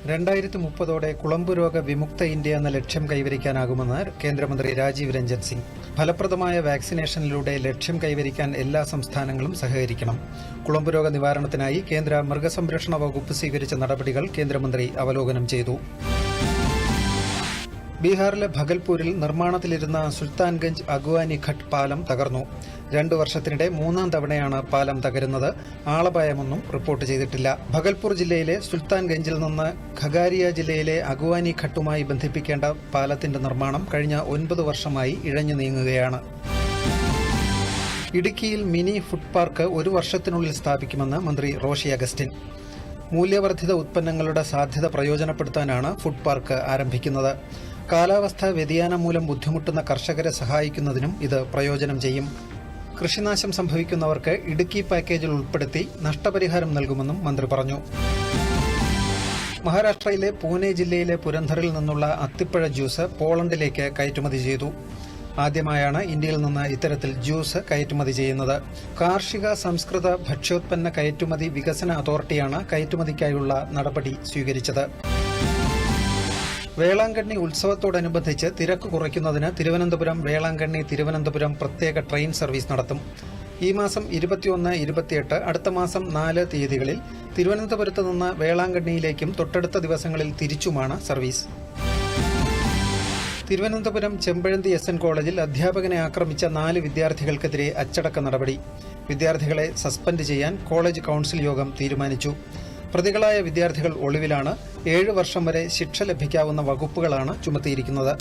2030 കുളമ്പ് രോഗ വിമുക്ത ഇന്ത്യ എന്ന ലക്ഷ്യം കൈവരിക്കാനാകുമെന്ന് കേന്ദ്രമന്ത്രി രാജീവ് രഞ്ജൻ സിംഗ്. ഫലപ്രദമായ വാക്സിനേഷനിലൂടെ ലക്ഷ്യം കൈവരിക്കാൻ എല്ലാ സംസ്ഥാനങ്ങളും സഹകരിക്കണം. കുളമ്പ് രോഗ നിവാരണത്തിനായി കേന്ദ്ര മൃഗസംരക്ഷണ വകുപ്പ് സ്വീകരിച്ച നടപടികൾ കേന്ദ്രമന്ത്രി അവലോകനം ചെയ്തു. ബീഹാറിലെ ഭഗൽപൂരിൽ നിർമ്മാണത്തിലിരുന്ന സുൽത്താൻഗഞ്ച് അഗ്വാനി ഘട്ട് പാലം തകർന്നു. 2 വർഷത്തിനിടെ 3ാം തവണയാണ് പാലം തകരുന്നത്. ആളപായമൊന്നും റിപ്പോർട്ട് ചെയ്തിട്ടില്ല. ഭഗൽപൂർ ജില്ലയിലെ സുൽത്താൻഗഞ്ചിൽ നിന്ന് ഖഗാരിയ ജില്ലയിലെ അഗ്വാനി ഘട്ടുമായി ബന്ധിപ്പിക്കേണ്ട പാലത്തിന്റെ നിർമ്മാണം കഴിഞ്ഞ 9 വർഷമായി ഇഴഞ്ഞു നീങ്ങുകയാണ്. ഇടുക്കിയിൽ മിനി ഫുഡ് പാർക്ക് 1 വർഷത്തിനുള്ളിൽ സ്ഥാപിക്കുമെന്ന് മന്ത്രി റോഷി അഗസ്റ്റിൻ. മൂല്യവർദ്ധിത ഉൽപ്പന്നങ്ങളുടെ സാധ്യത പ്രയോജനപ്പെടുത്താനാണ് ഫുഡ് പാർക്ക് ആരംഭിക്കുന്നത്. കാലാവസ്ഥാ വ്യതിയാനം മൂലം ബുദ്ധിമുട്ടുന്ന കർഷകരെ സഹായിക്കുന്നതിനും ഇത് പ്രയോജനം ചെയ്യും. കൃഷിനാശം സംഭവിക്കുന്നവർക്ക് ഇടുക്കി പാക്കേജിൽ ഉൾപ്പെടുത്തി നഷ്ടപരിഹാരം നൽകുമെന്നും മന്ത്രി പറഞ്ഞു. മഹാരാഷ്ട്രയിലെ പൂനെ ജില്ലയിലെ പുരന്ധറിൽ നിന്നുള്ള അത്തിപ്പഴ ജ്യൂസ് പോളണ്ടിലേക്ക് കയറ്റുമതി ചെയ്തു. ആദ്യമായാണ് ഇന്ത്യയിൽ നിന്ന് ഇത്തരത്തിൽ ജ്യൂസ് കയറ്റുമതി ചെയ്യുന്നത്. കാർഷിക സംസ്കൃത ഭക്ഷ്യോത്പന്ന കയറ്റുമതി വികസന അതോറിറ്റിയാണ് കയറ്റുമതിക്കായുള്ള നടപടി സ്വീകരിച്ചത്. വേളാങ്കണ്ണി ഉത്സവത്തോടനുബന്ധിച്ച് തിരക്ക് കുറയ്ക്കുന്നതിന് തിരുവനന്തപുരം വേളാങ്കണ്ണി തിരുവനന്തപുരം പ്രത്യേക ട്രെയിൻ സർവീസ് നടത്തും. ഈ മാസം 21, 28, അടുത്ത മാസം 4 തീയതികളിൽ തിരുവനന്തപുരത്ത് നിന്ന് വേളാങ്കണ്ണിയിലേക്കും തൊട്ടടുത്ത ദിവസങ്ങളിൽ തിരിച്ചുമാണ് സർവീസ്. തിരുവനന്തപുരം ചെമ്പഴന്തി SN കോളേജിൽ അധ്യാപകനെ ആക്രമിച്ച 4 വിദ്യാർത്ഥികൾക്കെതിരെ അച്ചടക്ക നടപടി. വിദ്യാർത്ഥികളെ സസ്പെൻഡ് ചെയ്യാൻ കോളേജ് കൌൺസിൽ യോഗം തീരുമാനിച്ചു. പ്രതികളായ വിദ്യാർത്ഥികൾ ഒളിവിലാണ്. 7 വർഷം വരെ ശിക്ഷ ലഭിക്കാവുന്ന വകുപ്പുകളാണ് ചുമത്തിയിരിക്കുന്നത്.